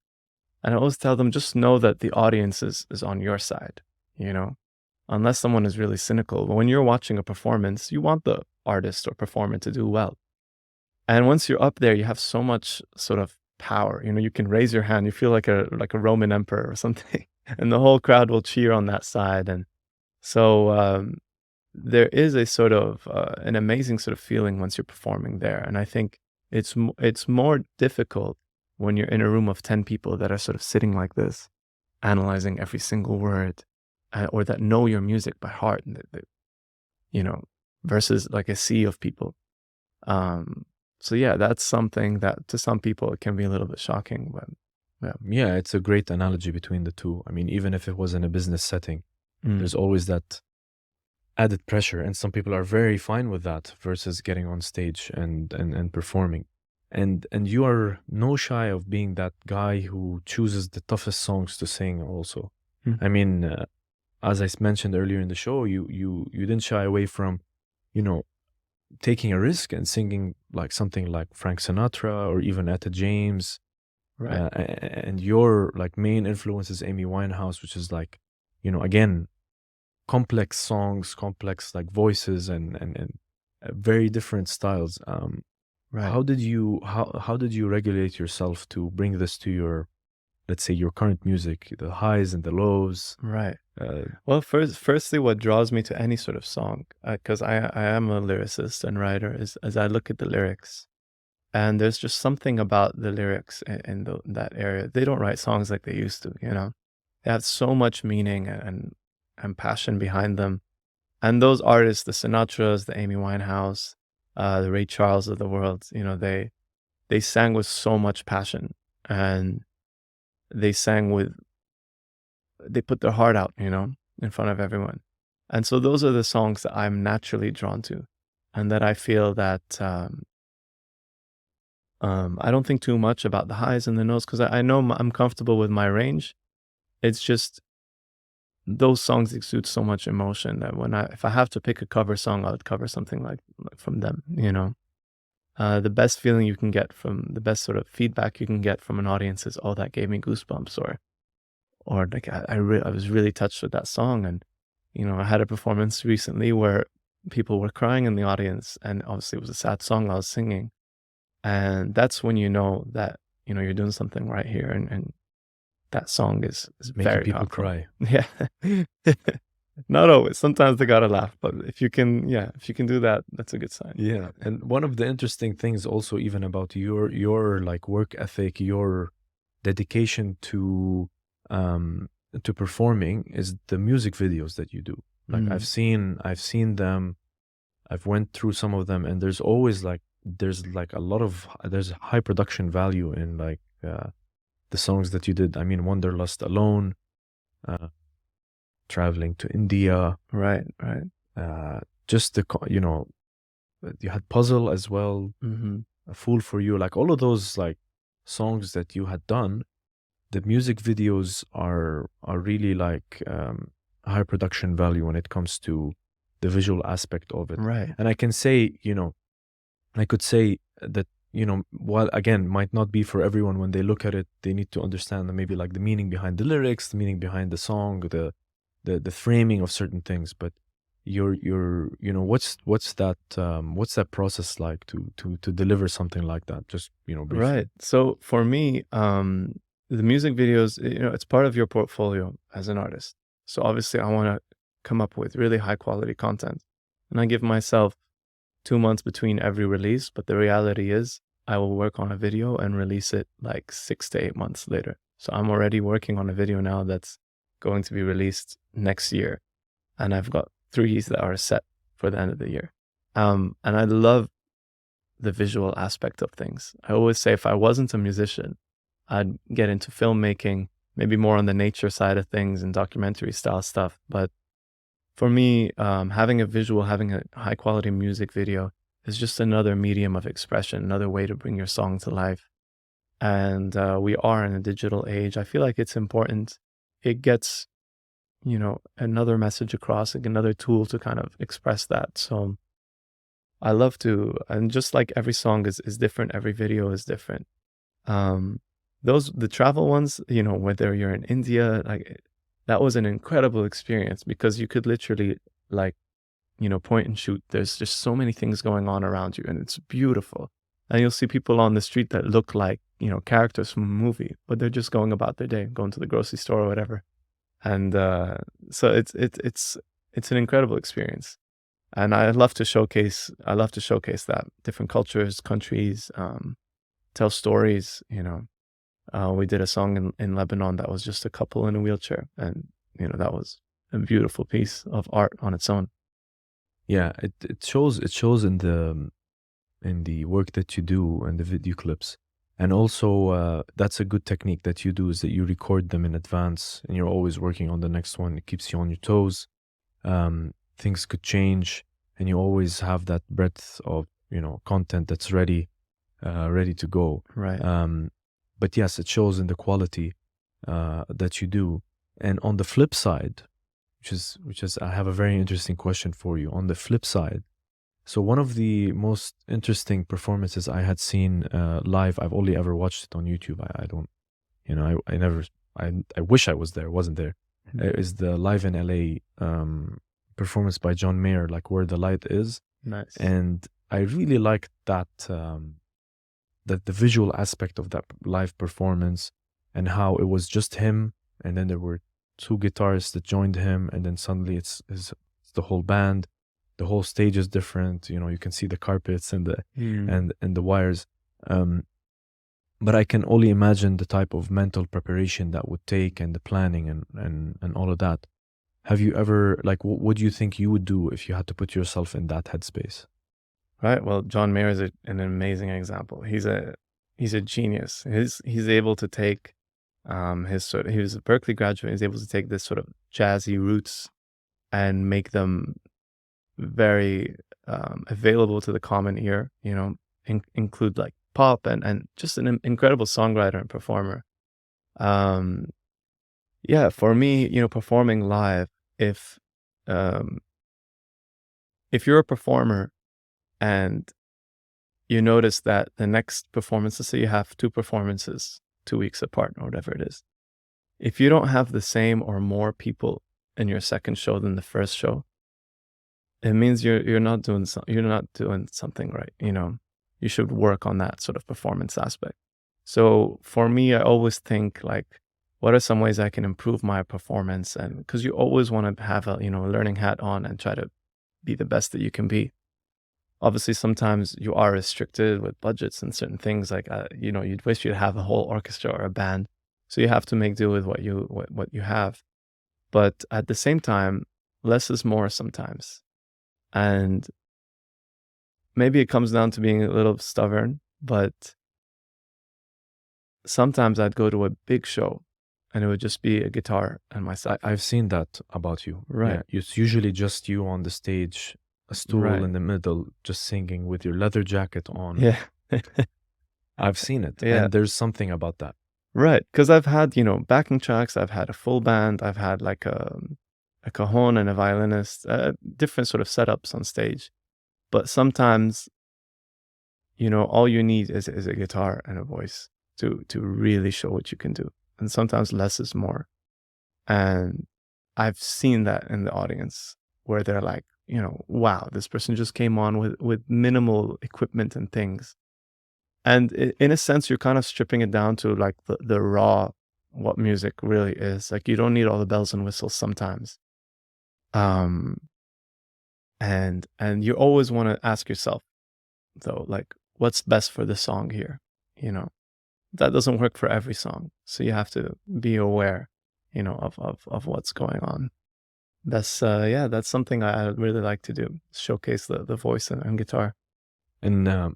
And I always tell them, just know that the audience is on your side, unless someone is really cynical. But when you're watching a performance, you want the artist or performer to do well. And once you're up there, you have so much sort of power. You can raise your hand. You feel like a Roman emperor or something, and the whole crowd will cheer on that side. And so there is a sort of an amazing sort of feeling once you're performing there. And I think it's more difficult when you're in a room of 10 people that are sort of sitting like this, analyzing every single word, or that know your music by heart, and versus like a sea of people. So yeah, that's something that to some people it can be a little bit shocking, but yeah. Yeah, it's a great analogy between the two. I mean, even if it was in a business setting, Mm. there's always that added pressure, and some people are very fine with that versus getting on stage and performing. And you are no shy of being that guy who chooses the toughest songs to sing also. Mm. I mean, as I mentioned earlier in the show, you didn't shy away from, taking a risk and singing like something like Frank Sinatra or even Etta James. Right. And your like main influence is Amy Winehouse, which is like, again, complex songs, complex like voices and very different styles. Right. How did you regulate yourself to bring this to your, let's say, your current music, the highs and the lows? Right. Uh, Well, firstly, what draws me to any sort of song, because I am a lyricist and writer, is as I look at the lyrics, and there's just something about the lyrics in that area. They don't write songs like they used to. They have so much meaning and passion behind them. And those artists, the Sinatras, the Amy Winehouse, the Ray Charles of the world, they sang with so much passion. and they sang with they put their heart out, in front of everyone. And so those are the songs that I'm naturally drawn to, and that I feel that I don't think too much about the highs and the lows because I know I'm comfortable with my range. It's just those songs exude so much emotion that if I have to pick a cover song, I would cover something like from them. The best feeling you can get from the best sort of feedback you can get from an audience is, oh, that gave me goosebumps, or like I was really touched with that song. And I had a performance recently where people were crying in the audience, and obviously it was a sad song I was singing, and that's when you know that you're doing something right here, and that song is Making very people powerful. cry. Yeah. Not always. Sometimes they gotta laugh, but if you can do that, that's a good sign. Yeah, and one of the interesting things also even about your like work ethic, your dedication to performing is the music videos that you do. Like I've seen them, I've went through some of them, and there's always there's high production value in the songs that you did. I mean, Wanderlust alone, traveling to India, Right. just you had Puzzle as well, A Fool for You, like all of those like songs that you had done. The music videos are really high production value when it comes to the visual aspect of it. Right. And I can say, I could say that, while again, might not be for everyone, when they look at it, they need to understand that maybe like the meaning behind the lyrics, the meaning behind the song, the framing of certain things. But what's that process like to deliver something like that? Just, briefly. Right. So for me, the music videos, it's part of your portfolio as an artist. So obviously I want to come up with really high quality content, and I give myself 2 months between every release. But the reality is I will work on a video and release it like 6 to 8 months later. So I'm already working on a video now that's going to be released next year. And I've got 3 that are set for the end of the year. And I love the visual aspect of things. I always say if I wasn't a musician, I'd get into filmmaking, maybe more on the nature side of things and documentary style stuff. But for me, having a high quality music video is just another medium of expression, another way to bring your song to life. And we are in a digital age. I feel like it's important. It gets, another message across, like another tool to kind of express that. So I love to, and just like every song is different, every video is different. The travel ones, whether you're in India, that was an incredible experience because you could literally point and shoot. There's just so many things going on around you, and it's beautiful. And you'll see people on the street that look like, characters from a movie, but they're just going about their day, going to the grocery store or whatever. And so it's an incredible experience. And I love to showcase that different cultures, countries, tell stories, we did a song in Lebanon that was just a couple in a wheelchair, and that was a beautiful piece of art on its own. Yeah, it shows in the work that you do and the video clips. And also that's a good technique that you do, is that you record them in advance and you're always working on the next one. It keeps you on your toes. Things could change, and you always have that breadth of content that's ready to go. Right. But yes, it shows in the quality that you do. And on the flip side, which is I have a very interesting question for you. On the flip side, so one of the most interesting performances I had seen live, I've only ever watched it on YouTube. I don't, I wish I was there, wasn't there. Is the Live in LA performance by John Mayer, like Where the Light Is. Nice. And I really liked that that the visual aspect of that live performance, and how it was just him, and then there were 2 guitarists that joined him, and then suddenly it's the whole band. The whole stage is different. You can see the carpets and the and the wires. But I can only imagine the type of mental preparation that would take, and the planning and all of that. Have you ever, what do you think you would do if you had to put yourself in that headspace? Right. Well, John Mayer is an amazing example. He's he's a genius. He's able to take he was a Berkeley graduate. He's able to take this sort of jazzy roots and make them very available to the common ear. Include like pop and just an incredible songwriter and performer. Um, yeah, for me, performing live, if um, if you're a performer and you notice that the next performance, let's say you have two performances 2 weeks apart or whatever it is. If you don't have the same or more people in your second show than the first show, it means you're not doing something right. You should work on that sort of performance aspect. So for me, I always think like, what are some ways I can improve my performance? And because you always want to have a learning hat on and try to be the best that you can be. Obviously, sometimes you are restricted with budgets and certain things. Like you'd wish you'd have a whole orchestra or a band, so you have to make do with what you have. But at the same time, less is more sometimes, and maybe it comes down to being a little stubborn. But sometimes I'd go to a big show, and it would just be a guitar and myself. I've seen that about you. Right. Yeah, it's usually just you on the stage, a stool Right. in the middle, just singing with your leather jacket on. Yeah. I've seen it. Yeah. And there's something about that. Right. Because I've had, backing tracks. I've had a full band. I've had like a cajon and a violinist, different sort of setups on stage. But sometimes, all you need is a guitar and a voice to really show what you can do. And sometimes less is more. And I've seen that in the audience where they're like, wow, this person just came on with minimal equipment and things. And in a sense, you're kind of stripping it down to like the raw, what music really is. Like you don't need all the bells and whistles sometimes. And you always want to ask yourself, though, like, what's best for the song here? That doesn't work for every song. So you have to be aware, of what's going on. That's something I really like to do. Showcase the voice and guitar. And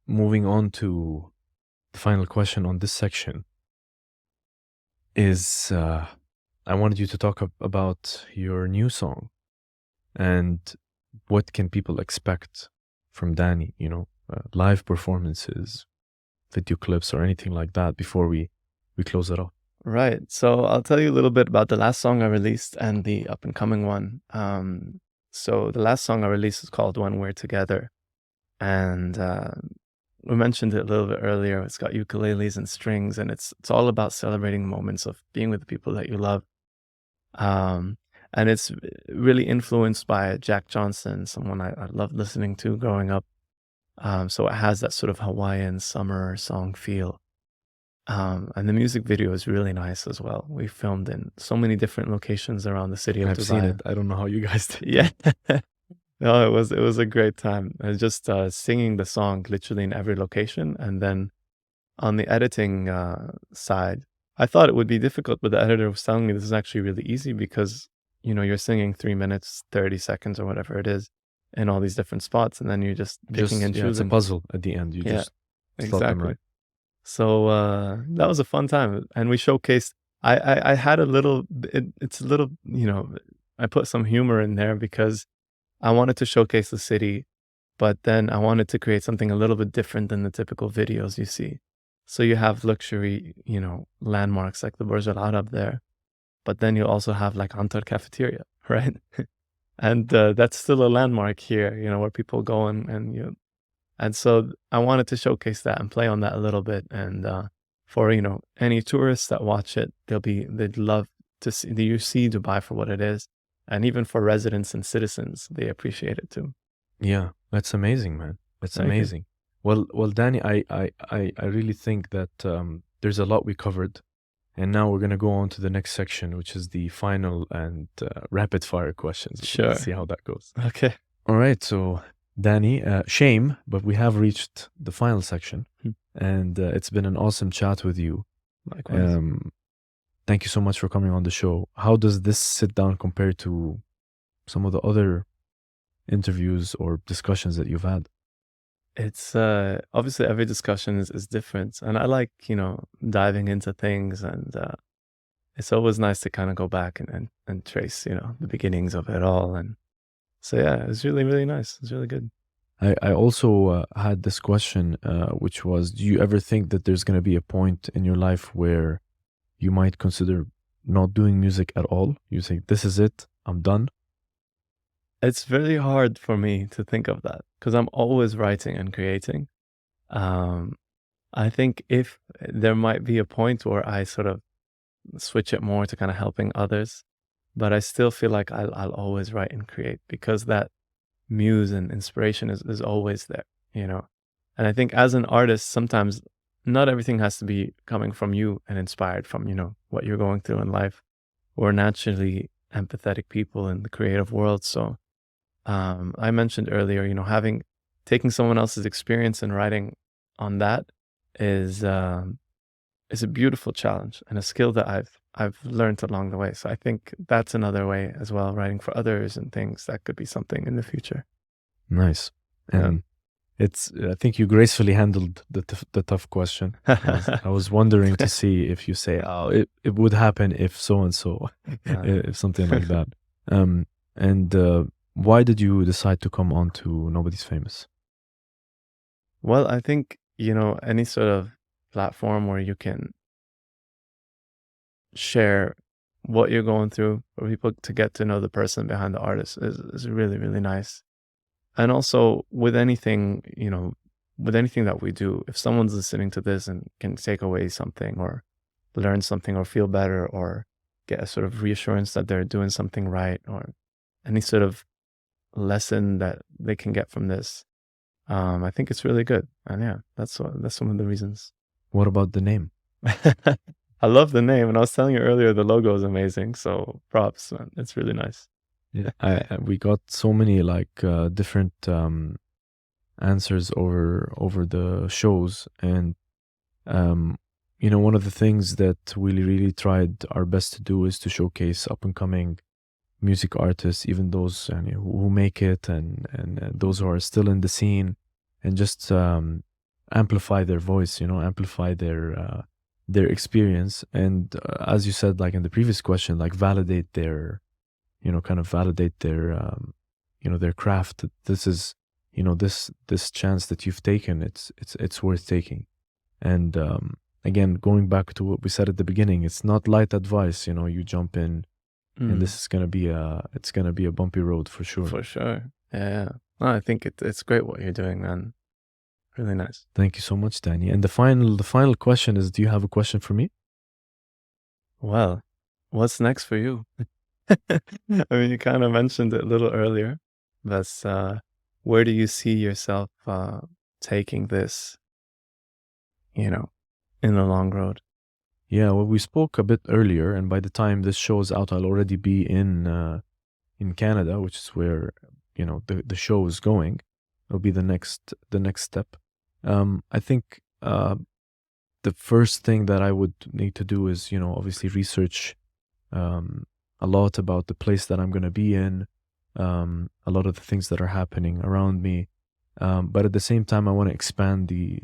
moving on to the final question on this section is I wanted you to talk about your new song and what can people expect from Danny, live performances, video clips or anything like that before we close it off. Right. So I'll tell you a little bit about the last song I released and the up and coming one. So the last song I released is called When We're Together. And we mentioned it a little bit earlier. It's got ukuleles and strings, and it's all about celebrating moments of being with the people that you love. And it's really influenced by Jack Johnson, someone I loved listening to growing up. So it has that sort of Hawaiian summer song feel. And the music video is really nice as well. We filmed in so many different locations around the city of Dubai. I've seen it. I don't know how you guys did. Yeah. No, it was a great time. Just singing the song literally in every location. And then on the editing side, I thought it would be difficult, but the editor was telling me this is actually really easy because, you're singing 3 minutes, 30 seconds or whatever it is in all these different spots. And then you're just picking and choosing. It's a puzzle at the end. You just slot them exactly. right. So that was a fun time. And we showcased, I had a little, it's a little, I put some humor in there because I wanted to showcase the city, but then I wanted to create something a little bit different than the typical videos you see. So you have luxury, landmarks like the Burj Al Arab there, but then you also have like Antar Cafeteria, right? And that's still a landmark here, where people go and so I wanted to showcase that and play on that a little bit. And for, any tourists that watch it, they'd love to see Dubai for what it is. And even for residents and citizens, they appreciate it too. Yeah, that's amazing, man. That's Thank you. amazing. Well, Danny, I really think that there's a lot we covered, and now we're gonna go on to the next section, which is the final and rapid fire questions. Sure. Let's see how that goes. Okay. All right, so Danny, shame, but we have reached the final section, and it's been an awesome chat with you. Likewise. Thank you so much for coming on the show. How does this sit down compare to some of the other interviews or discussions that you've had? It's obviously every discussion is different, and I like, diving into things, and it's always nice to kind of go back and trace, the beginnings of it all. And so yeah, it's really, really nice. It's really good. I also had this question, which was, do you ever think that there's going to be a point in your life where you might consider not doing music at all? You say, this is it, I'm done? It's very hard for me to think of that because I'm always writing and creating. Um, I think if there might be a point where I sort of switch it more to kind of helping others, but I still feel like I'll always write and create because that muse and inspiration is always there, you know? And I think as an artist, sometimes not everything has to be coming from you and inspired from, what you're going through in life. We're naturally empathetic people in the creative world. So I mentioned earlier, taking someone else's experience and writing on that is is a beautiful challenge and a skill that I've learned along the way. So I think that's another way as well, writing for others and things that could be something in the future. Nice. Yeah. And I think you gracefully handled the tough question. I was wondering to see if you say, oh, it would happen if so and so, if something like that. And why did you decide to come on to Nobody's Famous? Well, I think, any sort of platform where you can share what you're going through for people to get to know the person behind the artist is really, really nice. And also with anything, with anything that we do, if someone's listening to this and can take away something or learn something or feel better or get a sort of reassurance that they're doing something right or any sort of lesson that they can get from this, I think it's really good. And yeah, that's some of the reasons. What about the name? I love the name, and I was telling you earlier, the logo is amazing. So props, man. It's really nice. Yeah, we got so many different answers over the shows, and one of the things that we really tried our best to do is to showcase up and coming music artists, even those who make it, and those who are still in the scene, and just amplify their voice, amplify their experience, and as you said, like in the previous question, like validate their kind of validate their their craft. This is this chance that you've taken, it's worth taking. And again, going back to what we said at the beginning, it's not light advice. You jump in, and this is gonna be a bumpy road for sure. For sure. Yeah. No, I think it's great what you're doing, man. Really nice. Thank you so much, Danny. And the final question is, do you have a question for me? Well, what's next for you? I mean, you kind of mentioned it a little earlier, but where do you see yourself taking this, in the long road? Yeah, well, we spoke a bit earlier, and by the time this show is out, I'll already be in Canada, which is where the show is going. It'll be the next step. I think the first thing that I would need to do is obviously research a lot about the place that I'm going to be in, a lot of the things that are happening around me, but at the same time I want to expand the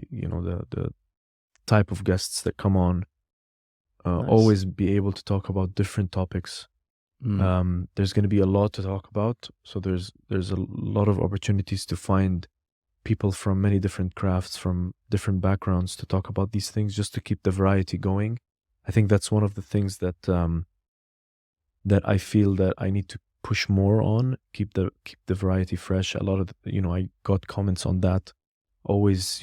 type of guests that come on. Nice. Always be able to talk about different topics. There's going to be a lot to talk about, so there's a lot of opportunities to find people from many different crafts, from different backgrounds, to talk about these things, just to keep the variety going. I think that's one of the things that that I feel that I need to push more on, keep the variety fresh. A lot of I got comments on that. Always,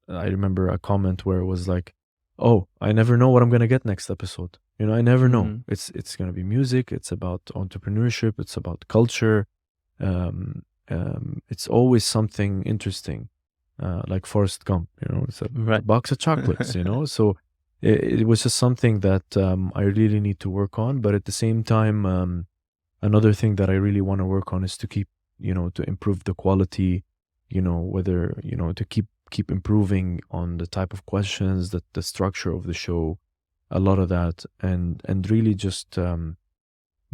I remember a comment where it was like, "Oh, I never know what I'm gonna get next episode. I never know. It's gonna be music. It's about entrepreneurship. It's about culture. It's always something interesting, like Forrest Gump. It's a box of chocolates. So it was just something that I really need to work on. But at the same time, another thing that I really want to work on is to keep, to improve the quality. Whether to keep improving on the type of questions, that the structure of the show, a lot of that, and really just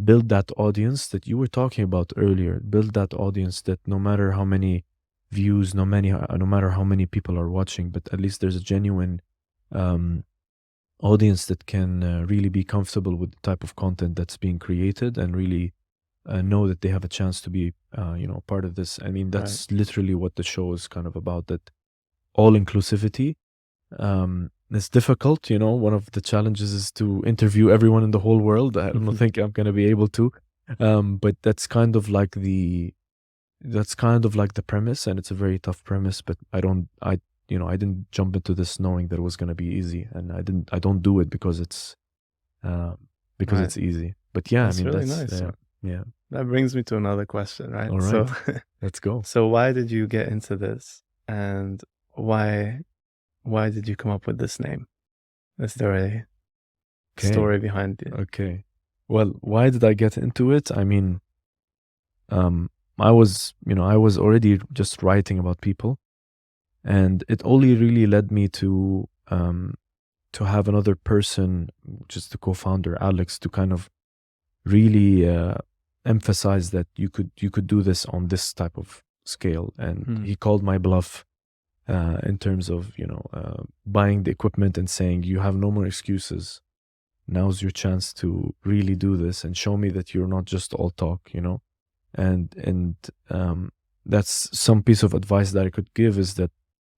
build that audience that you were talking about earlier. Build that audience that no matter how many views, no matter how many people are watching, but at least there's a genuine um, audience that can really be comfortable with the type of content that's being created and really know that they have a chance to be, part of this. I mean, Right. that's literally what the show is kind of about. That all inclusivity. It's difficult, one of the challenges is to interview everyone in the whole world. I don't think I'm gonna be able to, but that's kind of like the premise, and it's a very tough premise. But I didn't jump into this knowing that it was gonna be easy, and I don't do it because it's Right. easy. But yeah, That's I mean really that's nice. yeah. That brings me to another question, right? All So, right, let's go. so why did you get into this, and why did you come up with this name? Is there a Okay, story behind it? okay. Well, why did I get into it? I mean, I was already just writing about people, and it only really led me to have another person, which is the co-founder Alex, to kind of really emphasize that you could do this on this type of scale. And he called my bluff in terms of buying the equipment and saying, you have no more excuses. Now's your chance to really do this and show me that you're not just all talk, and that's some piece of advice that I could give, is that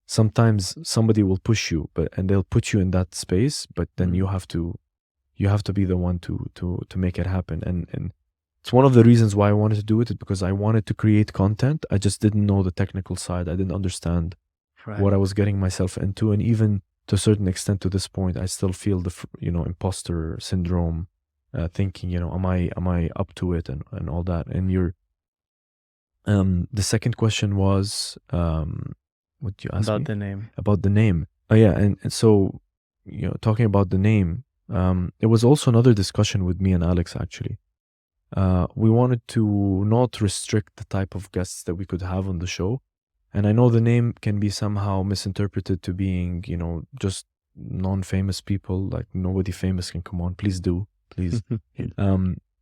sometimes somebody will push you, and they'll put you in that space, but then you have to be the one to make it happen. And it's one of the reasons why I wanted to do it, is because I wanted to create content. I just didn't know the technical side. I didn't understand what I was getting myself into, and even to a certain extent, to this point, I still feel the imposter syndrome, thinking, am I up to it, and all that. And the second question was, what you asked About me? the name. About the name. Oh yeah, and so talking about the name, it was also another discussion with me and Alex, actually. We wanted to not restrict the type of guests that we could have on the show. And I know the name can be somehow misinterpreted to being, just non-famous people, like nobody famous can come on. Please do, please.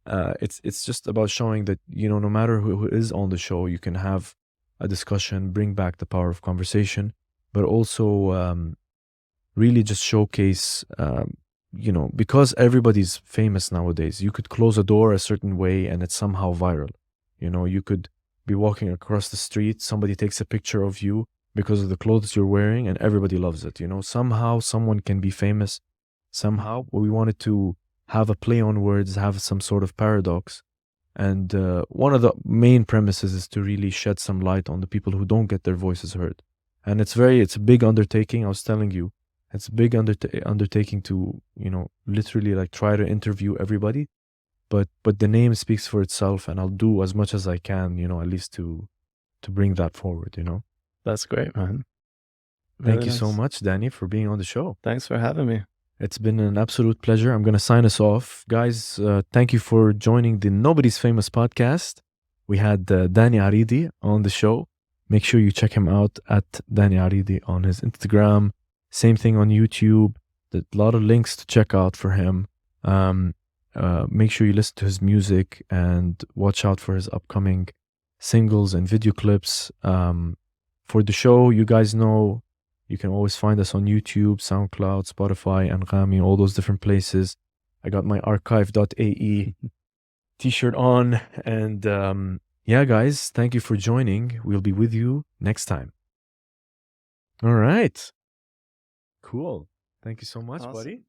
It's just about showing that, no matter who is on the show, you can have a discussion, bring back the power of conversation, but also really just showcase, because everybody's famous nowadays, you could close a door a certain way and it's somehow viral. You could be walking across the street, somebody takes a picture of you because of the clothes you're wearing, and everybody loves it. Somehow someone can be famous. Somehow we wanted to have a play on words, have some sort of paradox. And one of the main premises is to really shed some light on the people who don't get their voices heard. And it's a big undertaking. I was telling you, it's a big undertaking to, literally like try to interview everybody. But the name speaks for itself, and I'll do as much as I can, at least to bring that forward, That's great, man. Thank you so much, Danny, for being on the show. Thanks for having me. It's been an absolute pleasure. I'm going to sign us off. Guys, thank you for joining the Nobody's Famous podcast. We had Danny Aridi on the show. Make sure you check him out at Danny Aridi on his Instagram. Same thing on YouTube. There's a lot of links to check out for him. Make sure you listen to his music and watch out for his upcoming singles and video clips. For the show, you guys know you can always find us on YouTube, SoundCloud, Spotify, Anghami, all those different places. I got my archive.ae t-shirt on. And yeah, guys, thank you for joining. We'll be with you next time. All right. Cool. Thank you so much, Awesome. buddy.